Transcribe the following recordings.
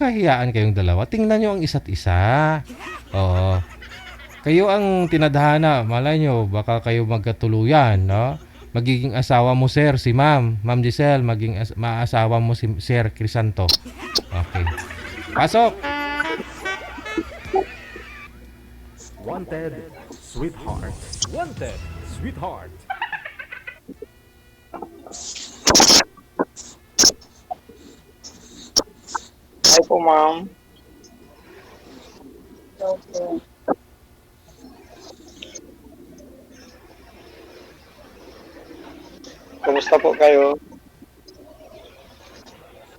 Kahiyaan kayong dalawa. Tingnan nyo ang isa't isa. Oo. Kayo ang tinadhana. Malay nyo, baka kayo magkatuluyan, no? Magiging asawa mo, sir, si ma'am. Ma'am Giselle, maging maasawa mo si Sir Crisanto. Okay. Pasok! Wanted, sweetheart. Wanted, sweetheart. Hi po, ma'am. Opo. Kumusta po kayo?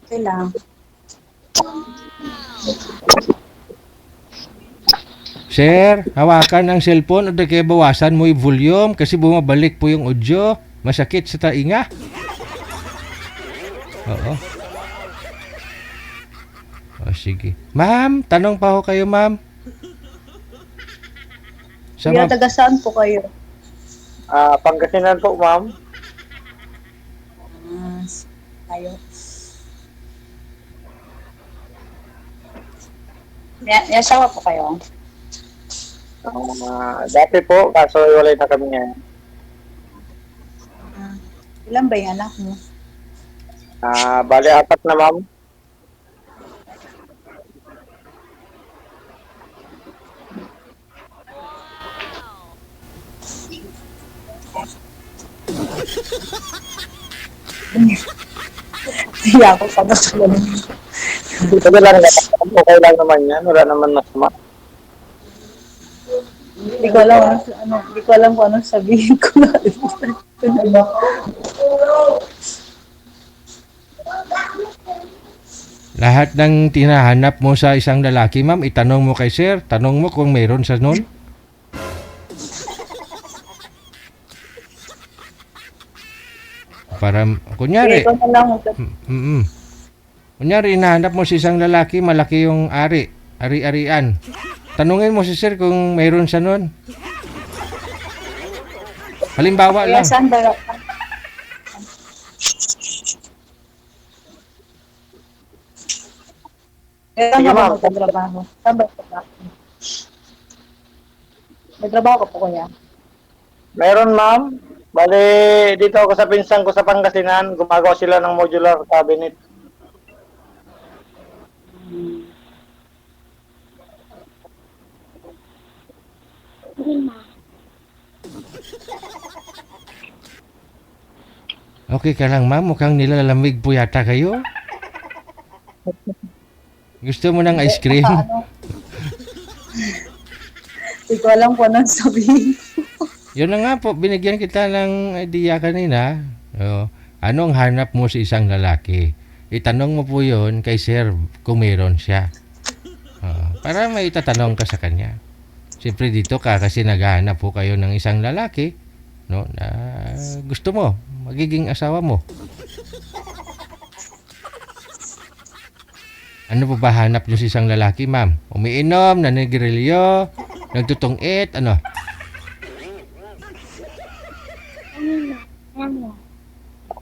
Okay lang. Sir, hawakan ang cellphone o kaya bawasan mo yung volume kasi bumabalik po yung audio. Masakit sa tainga. Oo. O, sige. Ma'am, tanong pa ho kayo, ma'am. Sa Kuya, ma'am, taga saan po kayo? Pangasinan po, ma'am. Ah, tayo. May asawa po kayo? Dati po, kaso iwalay na kami ngayon. Ah, ilan ba yung anak mo? Bali, 4 na, ma'am. Hindi ako pa nasulong. Dito na lang, okay lang naman yan. Wala naman masama. Hindi ko alam hindi ko alam kung anong sabihin ko na. lahat ng tinahanap mo sa isang lalaki, ma'am, itanong mo kay sir. Tanong mo kung mayroon sa nun. Para, kunyari, Ito na lang. kunyari, hinahanap mo sa isang lalaki, malaki yung ari-arian. Tanungin mo si sir kung mayroon sa nun. Halimbawa Kuya, lang. saan ba? Kaya Sige, nga ba ma'am. magtatrabaho? Saan ba trabaho? May trabaho ka po kuya? Meron, ma'am. Bali, dito ako sa pinsan ko sa Pangasinan. Gumagawa sila ng modular cabinet. Okay ka lang, ma'am. Mukhang nilalamig po yata kayo. Gusto mo ng ice cream? Ano? Hindi ko alam kung anong sabihin. Yun na nga po, binigyan kita ng idea kanina. Anong hanap mo sa isang lalaki? Itanong mo po yun kay sir kung meron siya. Para may itatanong ka sa kanya. Siyempre dito ka kasi naghahanap po kayo ng isang lalaki, no, na gusto mo, magiging asawa mo. Ano po ba hanap nyo sa isang lalaki, ma'am? Umiinom, naninigarilyo, nagtutungit, ano?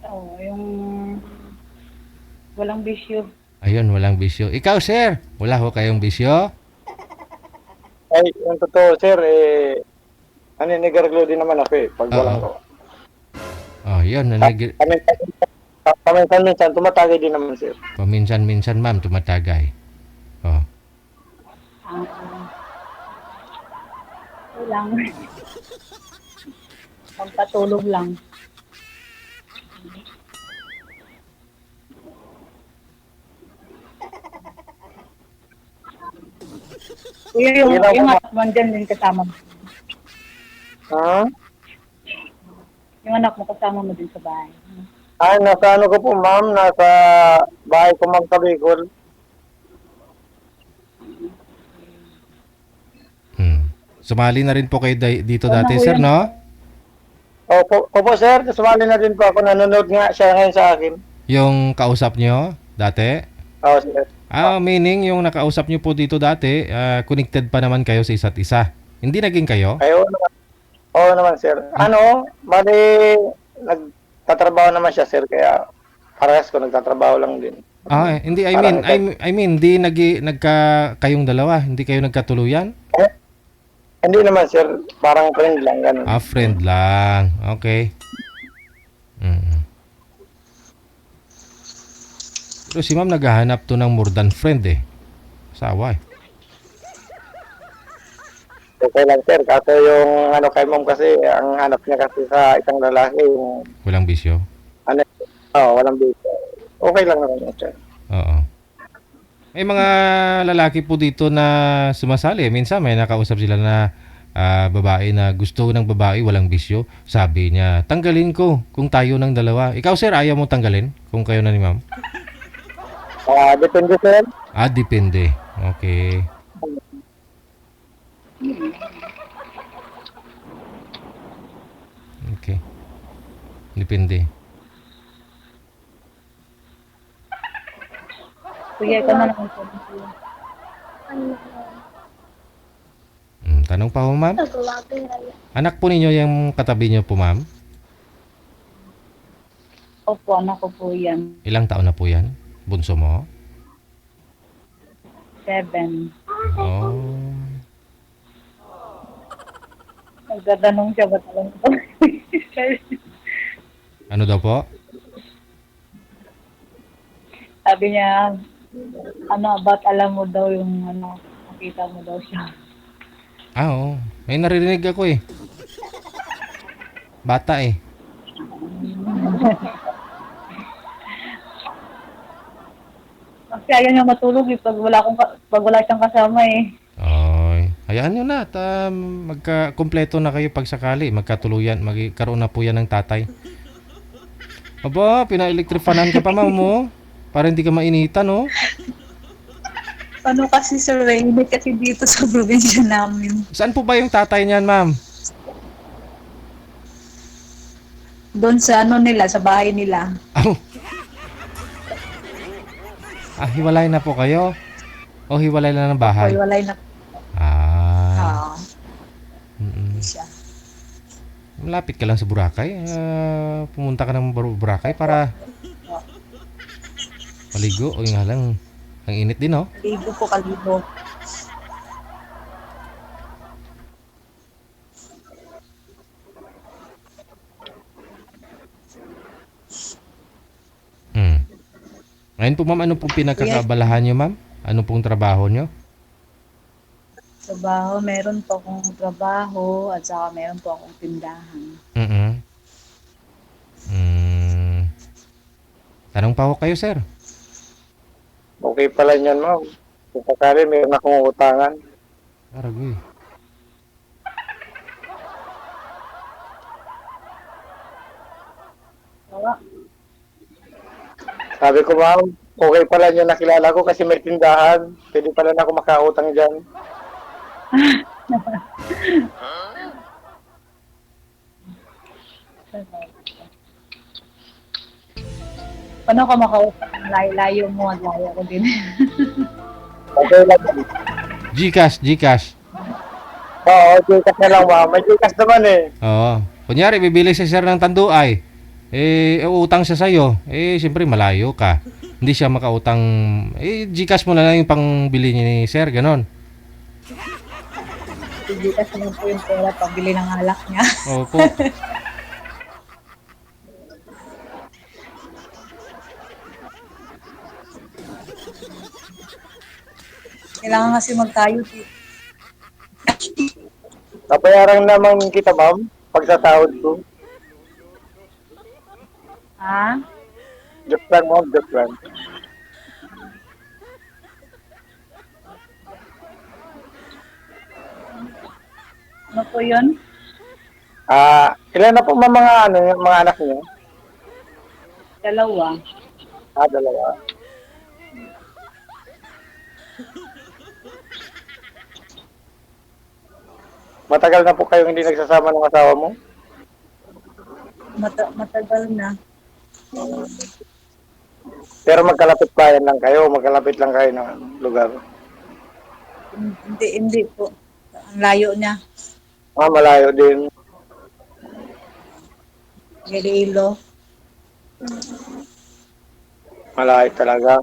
Oo, yung walang bisyo. Ayun, walang bisyo. Ikaw, sir, wala ho kayong bisyo? Ay, yung totoo, sir, naninigaraglo din naman ako pag walang ko. Yun, Paminsan-minsan, tumatagay din naman, sir. paminsan-minsan, ma'am, tumatagay. Lang. Pampatulog lang. Kuya, yung anak mo dyan din kasama mo. Ha? Yung anak mo kasama mo din sa bahay. Nasa ano ko po, ma'am, nasa bahay ko, ma'am, sa Bicol. Sumali na rin po kayo dito dati, sir, no? Opo, sir, sumali na din po ako. Nanonood nga siya ngayon sa akin. Yung kausap nyo dati? Oo, sir. Meaning yung nakausap nyo po dito dati, connected pa naman kayo sa isa't isa. Hindi naging kayo? Ay, oo naman, sir. Bali, nagtatrabaho naman siya, sir, kaya parehas ko nagtatrabaho lang din. Hindi, Parang I mean, nagka kayong dalawa, hindi kayo nagkatuluyan? eh, hindi naman sir, parang friend lang ganun. Friend lang. Okay. Mm. Pero si ma'am naghahanap to ng more than friend eh. Asawa eh. Okay lang sir, kaso yung ano kay ma'am kasi, ang hanap niya kasi sa isang lalaki, yung Walang bisyo. ano, walang dito. Okay lang naman yun sir. Oo. May mga lalaki po dito na sumasali. Minsan may nakausap sila na babae na gusto ng babae walang bisyo. Sabi niya, tanggalin ko kung tayo ng dalawa. Ikaw sir, ayaw mo tanggalin kung kayo na ni ma'am? Depende sir. Depende. Okay. Okay. Depende. Kuya, ikaw na naman po. Tanong pa ho ma'am? Anak po ninyo yung katabi niyo po ma'am? Opo, anak ko po yan. Ilang taon na po yan? Bunso mo? 7. Oh. Nagtatanong siya, ba't alam ko? Ano daw po? Sabi niya, ba't alam mo daw yung nakita mo daw siya. Oo. May naririnig ako eh. Bata eh. Kasi ayaw niya matulog pag wala siyang kasama eh. Oy. Hayaan nyo na at magka-kompleto na kayo pag sakali. Magkatuluyan. Magkaroon na po yan ng tatay. Aba, pina-electrifanan ka pa ma'am mo. Para hindi ka mainitan, no? Ano kasi sir, hindi kasi dito sa probinsya namin. Saan po ba yung tatay niyan, ma'am? Doon sa nila, sa bahay nila. Oh. Hiwalay na po kayo? O hiwalay na ng bahay? Walay na. Siya. Malapit ka lang sa Boracay. Pumunta ka ng Boracay para maligo. O nga lang, ang init din, no? Ligo po kalibo. Ngayon po, ma'am, ano pong pinagkakabalahan nyo, ma'am? Ano pong trabaho nyo? Trabaho, meron po akong trabaho at saka meron po akong tindahan. Tanong pa ako kayo, sir. Okay pala niyan ma'am. Kung sakali meron akong utangan. Aragoy. Sabi ko ma'am, okay pala niyo nakilala ko kasi may tindahan. Pwede pala na ako makautang dyan. Paano ka makausap? Layo mo, layo ko din. Okay lang. Gcash. Oo, Gcash na lang ma'am. May Gcash naman eh. Oo. Kunyari, bibili si sir ng tanduay. Uutang siya sa'yo. Siyempre, malayo ka. Hindi siya makautang. Gcash mo na lang yung pangbili ni sir, ganon. Hindi kasi naman po yung pera pabili ng alak niya. Opo. Kailangan kasi magtayo. Napayaran naman kita ma'am. Pag sa sahod ko. Ha? Joke lang ma'am, joke lang. Ano po yun? Ilan na po mga anak niyo? 2. Dalawa. Matagal na po kayong hindi nagsasama ng asawa mo? Matagal na. Pero magkalapit bayan lang kayo, magkalapit lang kayo ng lugar. Hindi po. Ang layo niya. Malayo din. Iloilo. Malayo talaga.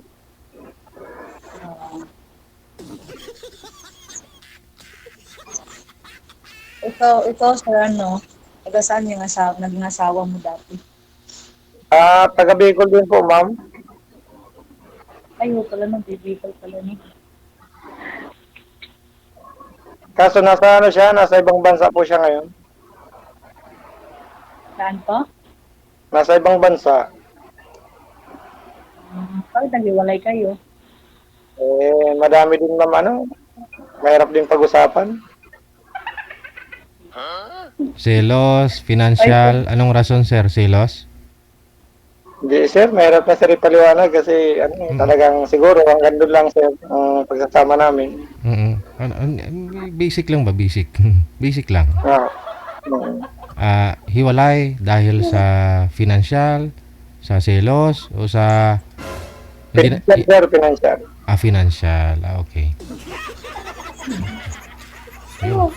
ikaw sir, ano, taga saan yung naging asawa mo dati? Taga Bicol din po, ma'am. Ay, pala nang bibigol pala ni. Kaso nasa ano siya, nasa ibang bansa po siya ngayon. Saan po? Nasa ibang bansa. Bakit naghiwalay kayo? Madami din ma'am ano, mahirap din pag-usapan. Selos, financial, anong rason sir? Selos? Hindi sir, mahirap na sir ipaliwanag kasi ano, talagang siguro hanggang doon lang sir ang pagsasama namin. Basic lang ba? Basic. Basic lang. Ah, mm. Hiwalay dahil sa financial, sa selos, o sa... Hindi na, Financial sir, financial. financial. Okay. Ayun.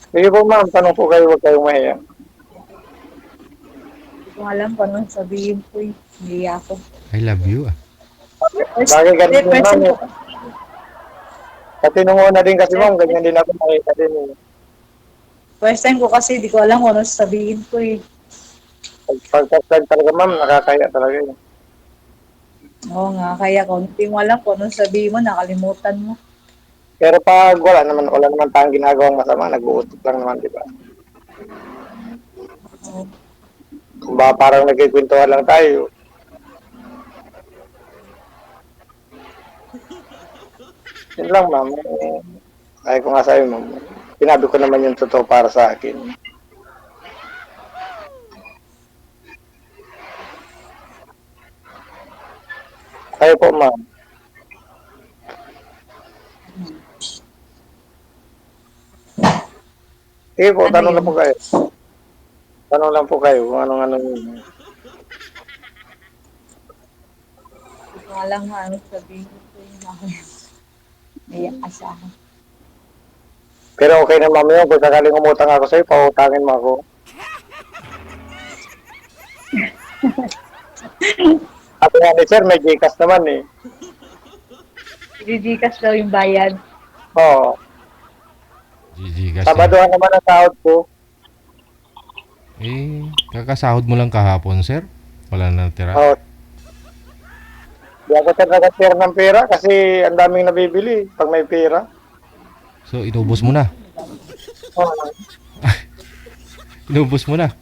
Sige po ma'am, tanong po kayo, huwag kayong mahiya. Hindi ko alam kung anong sabihin ko eh. Hindi ako. I love you. Lagi ganun Hindi, din first ma'am. time ko, Kasi nung una din kasi ma'am, ganyan din ako nakita din. first time ko kasi di ko alam kung anong sabihin ko eh. Pagkaklag talaga ma'am, nakakaya talaga yun. Oo nga, kaya kung hindi mo alam kung anong sabihin mo, nakalimutan mo. Pero pag wala naman tayong ginagawang masama, nag-uusap lang naman, di ba? Oo. Kung ba parang nagkikwentuhan lang tayo. Yun lang ma'am. Ay ko nga sa'yo ma'am. Sinabi ko naman yung totoo para sa akin. Kayo po ma'am. Sige po, Ano tanong yun? lang po kayo. Tanong lang po kayo kung anong yun. Hindi ko alam nga anong sabihin ko eh. Naiyak ka sa akin. Pero okay na ma'am yun. Kung sakaling umutang ako sa'yo, pautangin mo ako. At nga ni sir, may Gcash naman eh. Didikas daw yung bayad. Oo. GG kasi. Sabaduhan naman ang sahod ko. Kakasahod mo lang kahapon, sir? Wala na tira? Oo. Di ako sir nag-share ng pera kasi ang daming nabibili pag may pera. So, inubos mo na. Oo. Inubos mo na.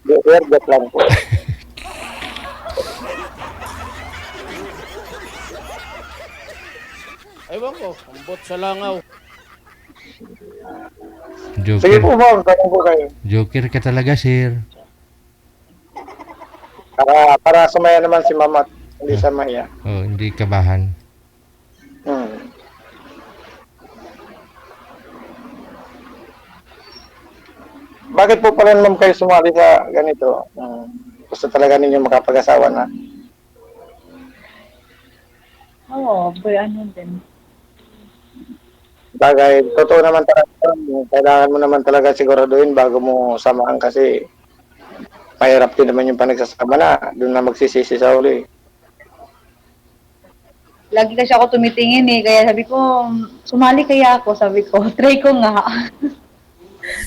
Di sir, get lang po. Ewan ko, ambot sa langaw. Sige Joker. po ma'am, tanong po kayo. Joker ka talaga, sir. Para sumaya naman si mama at hindi siya mahiya. Oh, hindi kabahan. Hmm. Bakit po pala naman kayo sumali sa ganito? Gusto talaga ninyo makapag-asawa na? Oo, boy, ano din. Bagay, totoo naman talaga. Kailangan mo naman talaga siguraduhin bago mo samahan kasi mahirap din naman yung panagsasama na. Doon na magsisisi sa uli. Lagi kasi ako tumitingin eh, kaya sabi ko, sumali kaya ako, sabi ko, try ko nga.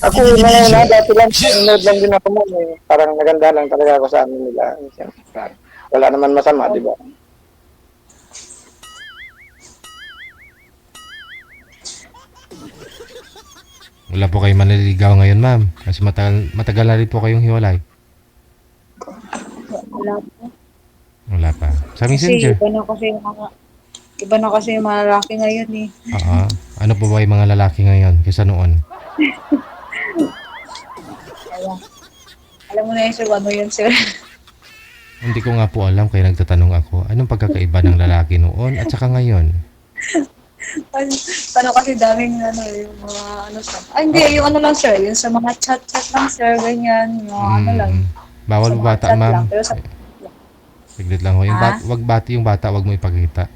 Ako na dati lang, nanood lang din ako mo. Parang naganda lang talaga ako sa amin nila. Siyempre, wala naman masama, di ba? Wala po kayo manliligaw ngayon, ma'am. Kasi matagal na rin po kayong hiwalay. Wala po. Wala pa. Sa Kasi messenger. iba na kasi yung mga lalaki ngayon eh. Oo. Ano po ba yung mga lalaki ngayon kaysa noon? Alam mo na yun, sir, ano yun, sir? Hindi ko nga po alam kaya nagtatanong ako. Anong pagkakaiba ng lalaki noon at saka ngayon? Paano kasi daming yung mga ano sa... hindi, yung ano lang, sir, yung sa mga chat-chat lang, sir, ganyan, yung ano lang. Bawal Sa mga bata, chat ma'am. lang, pero sa... Siglit lang ho. Yung wag bati yung bata, wag mo ipakita.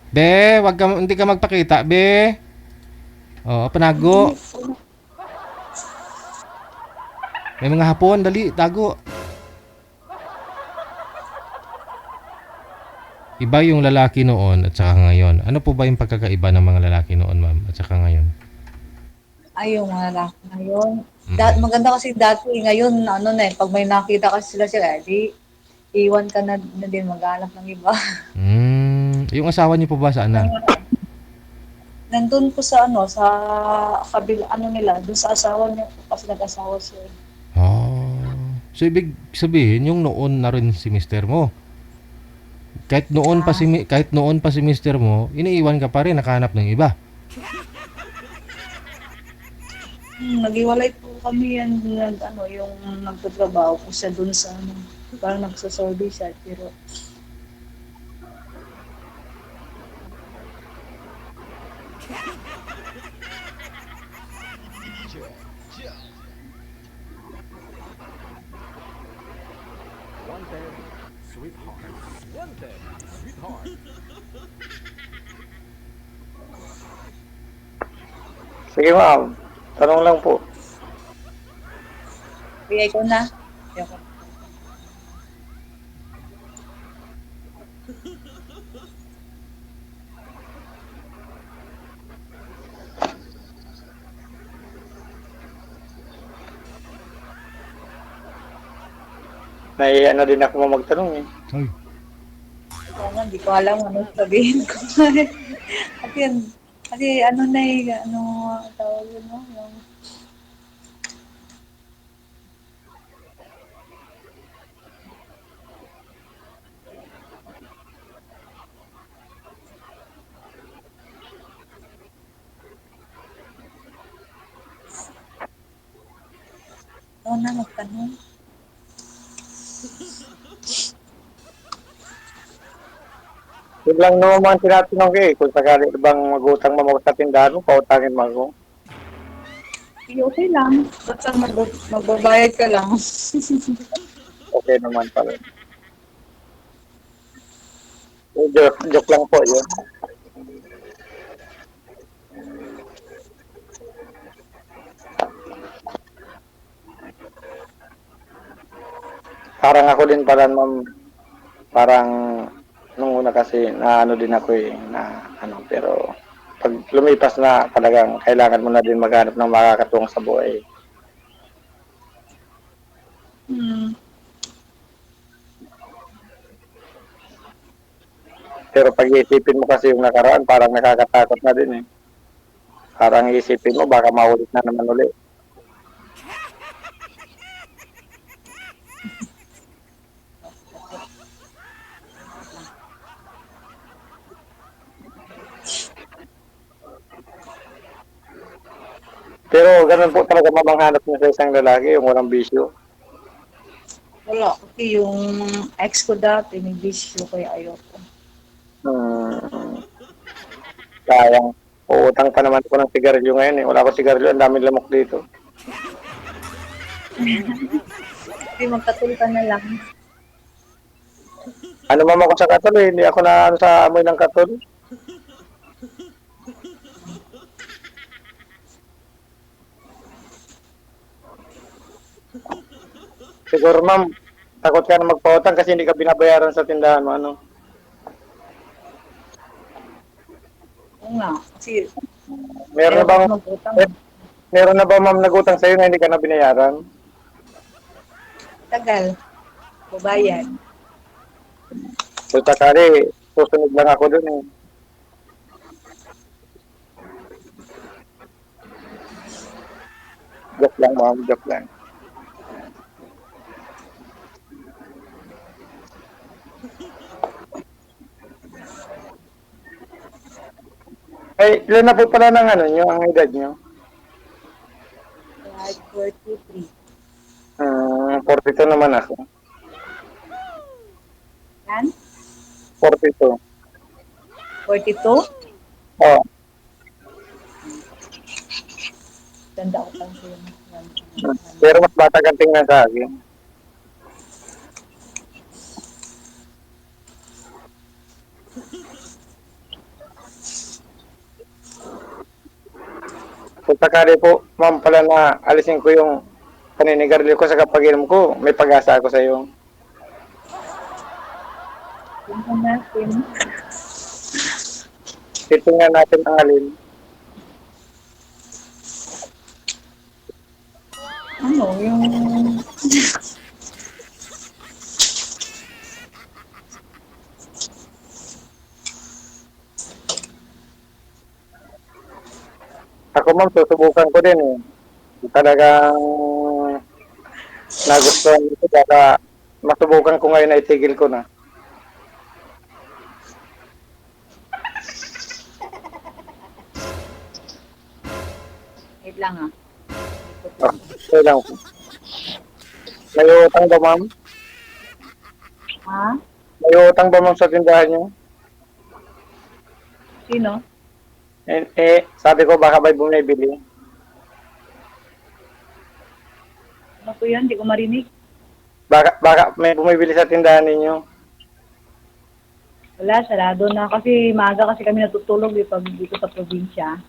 Be, hindi ka magpakita, be. Oo, panago. May mga hapon, dali, tago. Iba yung lalaki noon at saka ngayon. Ano po ba yung pagkakaiba ng mga lalaki noon, ma'am, at saka ngayon? Ay, yung mga lalaki ngayon. Mm. Maganda kasi dati, ngayon, ano na eh, pag may nakita kasi sila, di, iwan ka na din, maghanap ng iba. Yung asawa niyo po ba saan na? Nandun po sa ano, sa kabila, ano nila, dun sa asawa niya, kasi nag-asawa siya. Oh. So, ibig sabihin, yung noon na rin si mister mo. Kahit noon pa si mister mo, iniiwan ka pa rin, nakahanap ng iba. Naghiwalay po kami yan, ano, yung nagtatrabaho ko siya dun sa, ano, parang nagsaservice siya, pero, Wanted, sweetheart. Wanted, sweetheart. Sige ma'am, tanong lang po. kaya ikaw na. Ayoko. Naiiyan na din ako magtanong eh. Ay. Ikaw na, hindi ko alam ano sabihin ko. kasi, kasi ano na eh, ano, tawag yun, no? Yung, ikaw na magtanong. Yun lang naman mga tinatanong ko eh. Kung sakali bang magutang mamag sa tindahan mo, pautangin mo ako. Hindi, okay lang. Basta magbabayad ka lang. Okay naman pala. Joke lang po yun. Parang ako din pala ma'am, parang nung una kasi na ano din ako eh, na ano, pero pag lumipas na talagang kailangan mo na din maghanap ng makakatuwang sa buhay. Hmm. Pero pag iisipin mo kasi yung nakaraan, parang nakakatakot na din eh. Parang iisipin mo, baka maulit na naman ulit. Pero ganun po talaga mamanghanap niya sa isang lalaki, yung walang bisyo. Wala. Kasi yung ex ko dati, may bisyo, kaya ayoko. Hmm, sayang. Uutang pa naman ko ng sigarilyo ngayon eh. Wala ko sigarilyo, ang daming lamok dito. Kasi magkatul ka na lang. Ano mama ko sa katol eh, hindi ako na ano sa amoy ng katol. Siguro ma'am, takot ka na magpautang kasi hindi ka binabayaran sa tindahan mo, ano. Oo nga. Kasi Meron na ayoko bang, mag-utang. meron na ba ma'am nagutang sa'yo na hindi ka na binayaran? Tagal. Babayad. So sakali, susunod lang ako dun eh. Joke lang ma'am, joke lang. Ay, ilan na po pala ng ano nyo, ang edad nyo? Like 43. 42 naman ako. Yan? 42. 42? Oh, Ganda ko lang siya. pero mas bata kang tingnan sa akin. Kung sakali po, ma'am pala na alisin ko yung paninigarilyo ko sa kapag-inom ko, may pag-asa ako sa iyo. Tingnan natin. Titingnan natin ang alin. Ano, yung... Ako ma'am, susubukan ko din eh. Talagang nagustuhan ko, baka masubukan ko ngayon na itigil ko na. Wait lang ah. Okay lang. May utang ba ma'am? Ha? May utang ba ma'am sa tindahan niyo? Sino? Sabi ko baka may bumibili. Ano po yan? Hindi ko marinig. Baka may bumibili sa tindahan ninyo. Wala, sarado na. Kasi maaga kasi kami natutulog pag dito sa probinsya.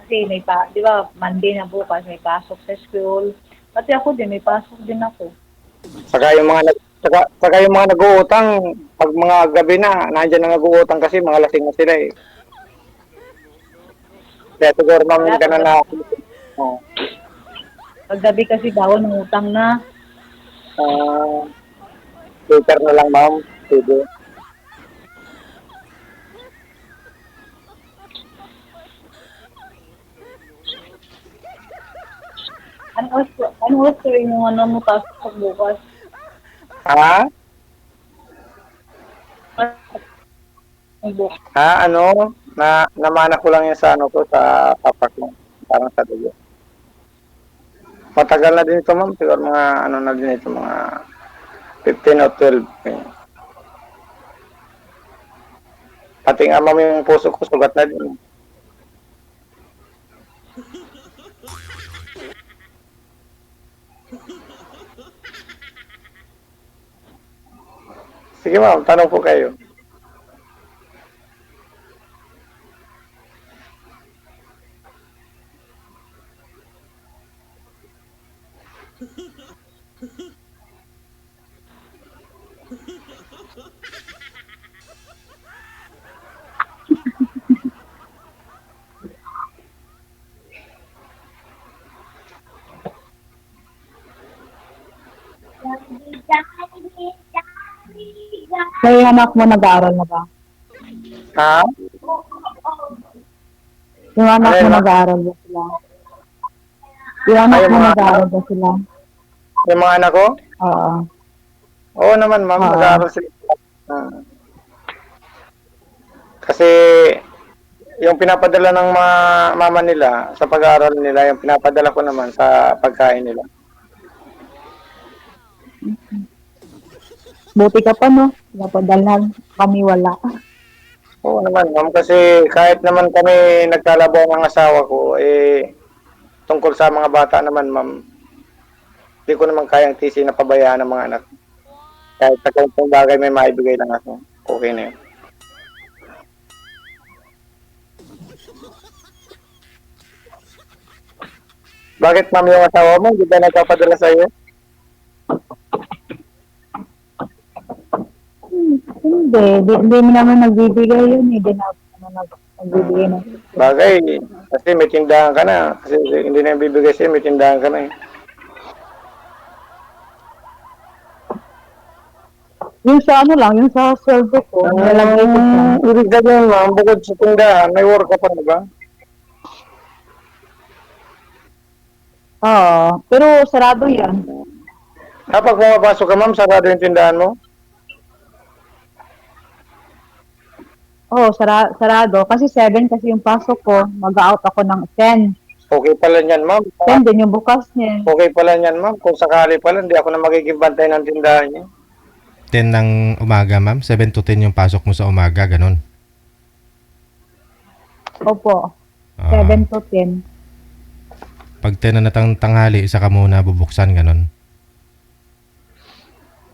Kasi may di ba, Monday na bukas, may pasok sa school. Pati ako din, may pasok din ako. Saka yung saka yung mga nag-uutang, pag mga gabi na, nandiyan na nag-uutang kasi mga lasing na sila eh. Kaya siguro ma'am, hindi ka na oh. Paggabi kasi bawal ng utang na. Later na lang ma'am. Sige. Ano oras ko rin yung ano mo pasok bukas? Ha? Bukas. Ano? Namana ko lang yan sa ano ko, sa papa ko. Parang sa dugo. Matagal na din ito ma'am. Siguro mga ano na din ito, mga 15 o 12. Pati nga ma'am yung puso ko, sugat na din. Sige ma'am, tanong po kayo. May anak mo nag-aaral na ba? Ha? Yung anak Ayun, mo ma'am. nag-aaral ba sila? Yung anak Ayun, mo mga nag-aaral ba sila? Yung mga anak ko? Oo. Oo naman ma'am, Oo. nag-aaral sila. Kasi yung pinapadala ng mga mama nila sa pag-aaral nila, yung pinapadala ko naman sa pagkain nila. Buti ka pa, no? Napadalhan. Kami wala. Oo naman ma'am, kasi kahit naman kami nagkalabaw ng asawa ko, tungkol sa mga bata naman ma'am, hindi ko naman kayang tisi na pabayaan ng mga anak. Kahit sa kung bagay may maibigay lang ako, okay na yun. Bakit ma'am yung asawa mo, hindi ba nagpapadala sa iyo? Hindi mo naman nagbibigay yun. Hindi na nagbibigay na. Bagay, kasi may tindahan ka na. Kasi hindi na bibigay sa'yo, may tindahan ka na eh. Yung sa ano lang, yung sa sweldo ko, nalagay ko siya. Ibig sabihin ma'am, bukod sa tindahan, may work ka pa na ba? Oo. Pero sarado yan. Kapag pumapasok ka ma'am, sarado yung tindahan mo? Oo, sarado. Kasi 7 kasi yung pasok ko, mag-out ako ng 10. Okay pala niyan ma'am. 10 din yung bukas niya. Okay pala niyan ma'am. Kung sakali pala, hindi ako na magiging bantay ng tindahan niya. 10 ng umaga, ma'am. 7 to 10 yung pasok mo sa umaga, ganun. Opo. Ah, 7 to 10. pag 10 na tanghali, isa ka muna bubuksan, ganun.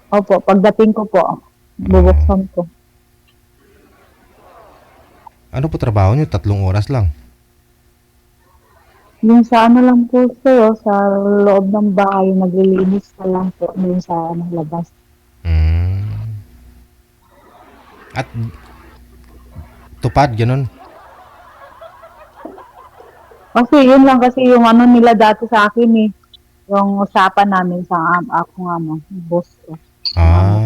Opo, pagdating ko po, bubuksan ko. Ano po trabaho nyo? 3 oras lang. Yung sa ano lang po sir, sa loob ng bahay, naglilinis ka lang po, yung sa ano, labas. Hmm. At tupad, ganun. Kasi yun lang kasi yung ano nila dati sa akin eh. Yung usapan namin sa akong ano, boss ko. Ah.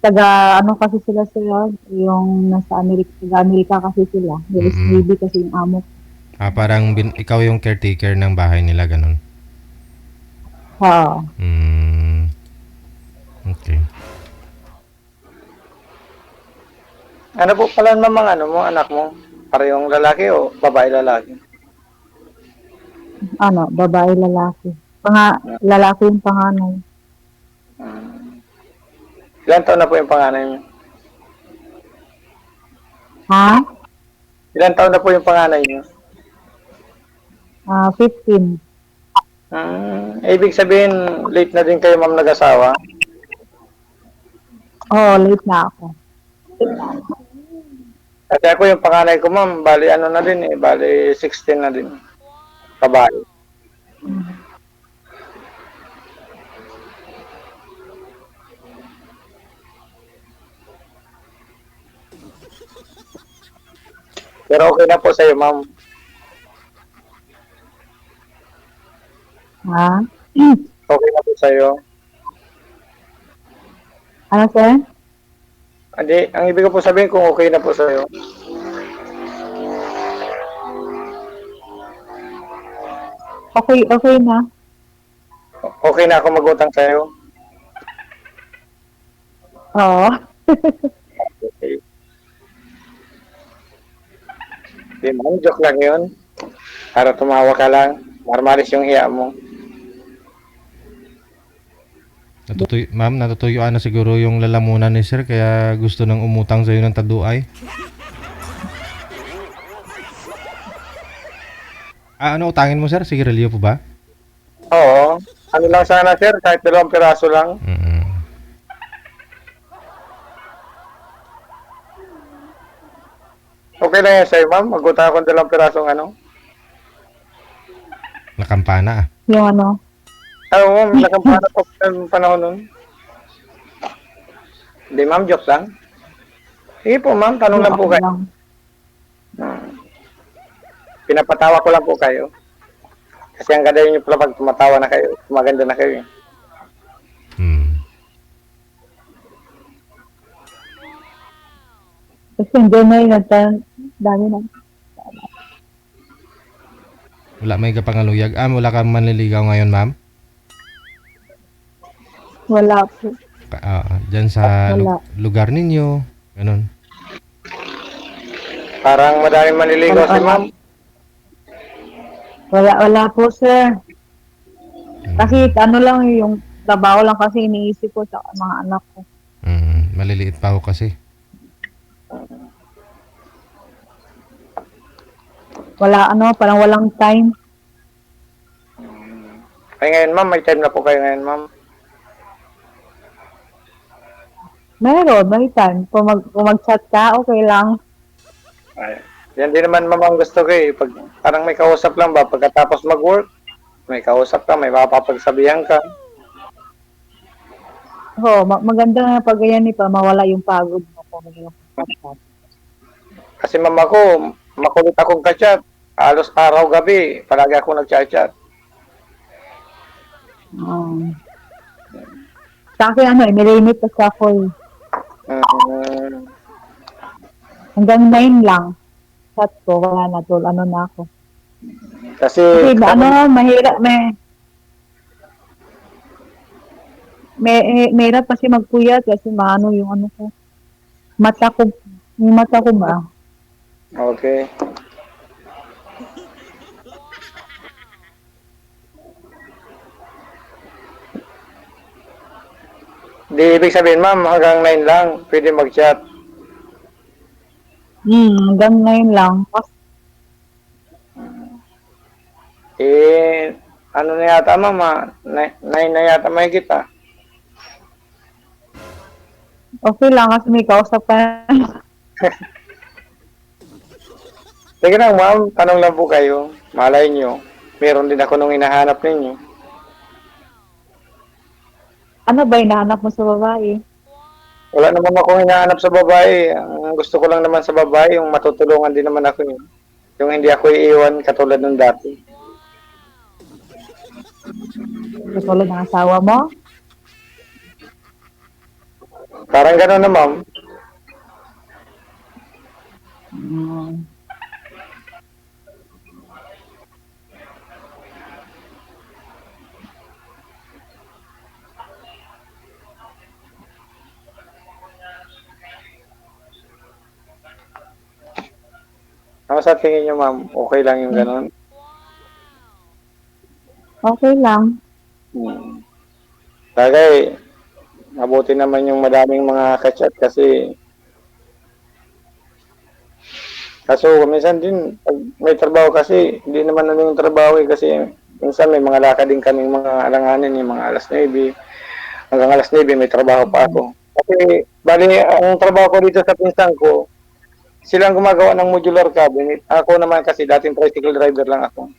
Taga ano kasi sila yung nasa Amerika, taga Amerika kasi sila. US Mm. Navy kasi yung amo. Parang ikaw yung caretaker ng bahay nila, ganun. Ha. Okay. Ano po pala ma'am ang ano mo, anak mo? Parehong lalaki o babae lalaki? Ano, babae lalaki. Lalaki yung panganay. Ilan taon na po yung panganay niyo? Ha? Ilan taon na po yung panganay niyo? 15. Ibig sabihin, late na din kayo ma'am nag-asawa? Oh, late na ako. Kasi ako yung panganay ko ma'am, bali ano na din eh, bali 16 na din. Babae. Pero okay na po sa'yo ma'am. Ha? Okay na po sa'yo. Ano, sir? Hindi, ang ibig ko po sabihin kung okay na po sa'yo. Okay na. Okay na ako mag-utang sa'yo. Oo. Okay. Di ma'am, joke lang yun. Para tumawa ka lang. Marmaris yung hiya mo. Ma'am, natutuyuan na siguro yung lalamunan ni sir kaya gusto nang umutang sa'yo ng taduay. Ano utangin mo sir? Sigarilyo po ba? Oo. Ano lang sana sir, kahit 2 piraso lang. Mm. Okay lang yan sa'yo ma'am. Mag-utang ako ng 2 pirasong ano. Nakampana ah. Yung ano. Oo ma'am, nakampana po ng panahon nun. Hindi ma'am, joke lang. Sige po ma'am, tanong lang po kayo. lang. Pinapatawa ko lang po kayo. Kasi ang ganda yun yung pala pag tumatawa na kayo. Maganda na kayo. Kasi hindi na yun. Dami na. Wala may kapangaluyag. Wala kang manliligaw ngayon ma'am? Wala po. Diyan sa Wala. lugar ninyo. Ganun. Parang madaming manliligaw si ma'am. Wala po, sir. Kasi ano lang yung trabaho lang kasi iniisip ko sa mga anak ko. Maliliit pa ako kasi. Parang walang time. Ay ngayon ma'am, may time na po kayo ngayon ma'am. May time. Kung mag-chat ka, okay lang. Ay, yan din naman ma'am ang gusto ko eh. Pag, parang may kausap lang ba, pagkatapos mag-work, may kausap ka, may mapapagsabihan ka. Oo, maganda nga pag ganyan pa, mawala yung pagod mo kung mag-chat. Kasi ma'am ako, makulit akong kachat. Halos araw-gabi, palagi ako nag-chat-chat. Sa akin may limit kasi ako eh. Hanggang 9 lang. Chat ko, wala na tol, na ako. Kasi Mahirap, mahirap kasi magpuyat kasi yung ko. Yung mata ko ba? okay. Di ibig sabihin ma'am, hanggang 9 lang, pwede mag-chat. Hanggang 9 lang. Ano na yata ma'am, 9 na yata may kita. Okay lang kasi may kausap ka. Sige lang ma'am, tanong lang po kayo. Malay nyo, meron din ako nung hinahanap ninyo. Ano ba hinahanap mo sa babae? Wala naman akong hinahanap sa babae. Ang gusto ko lang naman sa babae, yung matutulungan din naman ako. Yung hindi ako iiwan katulad ng dati. Katulad ng asawa mo? Parang gano'n na, ma'am. Mm. Ano sa tingin niyo, ma'am? Okay lang yung gano'n? Okay lang. Bagay, mabuti naman yung madaming mga kachat kasi kaso minsan din pag may trabaho kasi hindi naman ano yung trabaho kasi minsan may mga lakad din kaming mga alanganin yung mga alas 9 hanggang alas 9 may trabaho pa ako kasi bali ang trabaho ko dito sa pinsan ko silang gumagawa ng modular cabinet ako naman kasi dating tricycle driver lang ako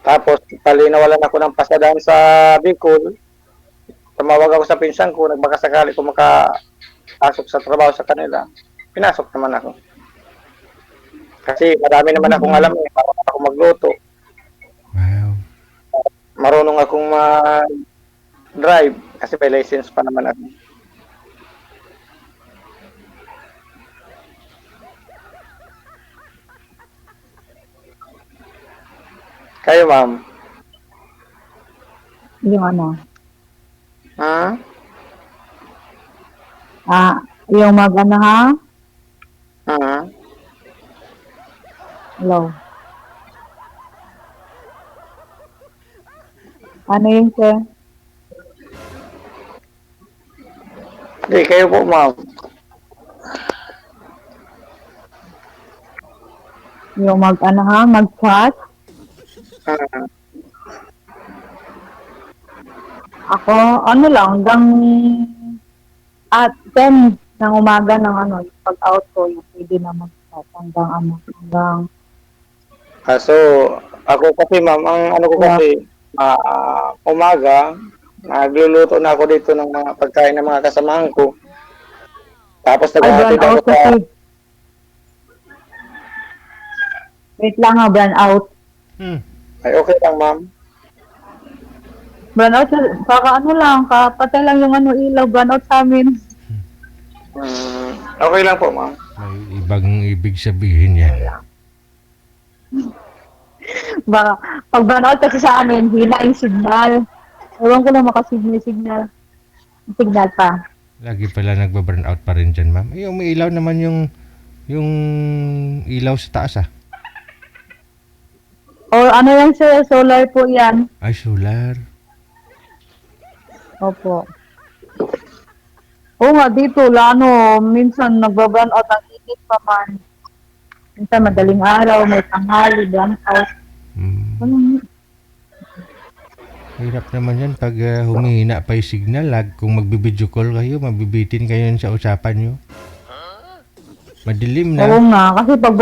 tapos bali nawalan ako ng pasadahan sa Bicol tumawag ako sa pinsan ko nagbakasakali ko makapasok sa trabaho sa kanila pinasok naman ako kasi marami naman akong alam marunong ako magluto Wow. marunong akong mag-drive kasi may license pa naman ako kayo ma'am Yung ano? ha? Yung mag-ano ha? Ha? Hello? Ano yun, sir? Hindi, kayo po ma'am Yung mag-ano ha? Mag-chat? ha? Ako, ano lang, hanggang 10 ng umaga ng ano, pag-out ko, yung pwede na mag-chat hanggang ano, hanggang, So, ako kasi ma'am, ang ano ko kasi, umaga, nagluluto na ako dito ng mga pagkain ng mga kasamahan ko. Tapos ay, naghahatid burn ako out sa... kasi. Wait lang ha, burn out. Ay, okay lang ma'am. Burn out, baka ano lang, kapatay lang yung ano, ilaw, burn out sa amin. Okay lang po ma'am. May ibang ibig sabihin yan. Baka, pag burn out kasi sa amin, hina yung signal. Ewan ko lang makasignal pa. Lagi pala nagba-burn out pa rin dyan, ma'am. Yung may ilaw naman yung ilaw sa taas, ah. O ano yan sir, solar po yan. Ay, solar. Opo. Oo nga, dito, lano, minsan nagbaburn out ang init pa man. Minsan madaling araw, may tanghali, burn out. Hirap naman yan pag humihina pa yung signal. Kung magbibideo call kayo, mabibitin kayo sa usapan nyo. Madilim na. Oo nga, kasi pag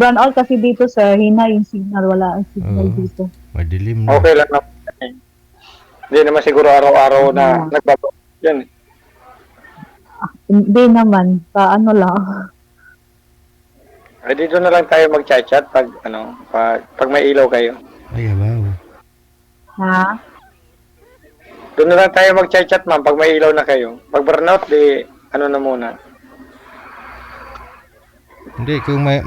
burn out kasi dito sir, hina yung signal, wala ang signal Oo. dito. Madilim na. Okay lang naman. Hindi naman siguro araw-araw na nagbabago yan. Hindi naman, paano lang. Ay, dito na lang tayo mag-chat-chat pag may ilaw kayo. Ay, abaw. Ha? Doon na lang tayo mag-chat-chat ma'am pag may ilaw na kayo. Pag burnout, di ano na muna. Hindi, kung may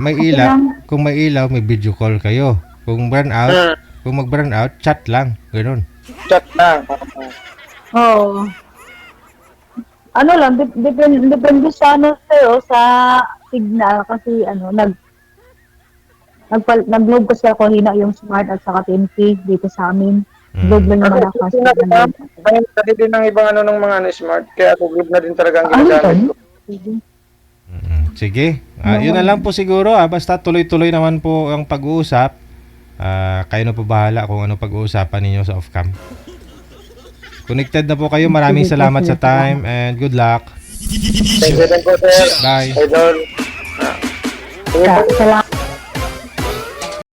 ilaw, may video call kayo. Kung burn out, kung mag-burn out, chat lang. Ganun. Chat lang. Oo. Ano lang, depende sa ano sa'yo, sa signal kasi ano, nag-load kasi ako hina yung smart at saka 10K dito sa amin. Load lang yung malakas. Ngayon, kasi din ang ibang ano ng mga smart. Kaya ako good na din talaga ang ginagamit ko. Sige. Yun na lang po siguro. Basta tuloy-tuloy naman po ang pag-uusap. Kayo na po bahala kung ano pag-uusapan ninyo sa off-cam. Connected na po kayo. Maraming salamat sa time and good luck. Thank you din po, sir. Bye. Idol. Salamat.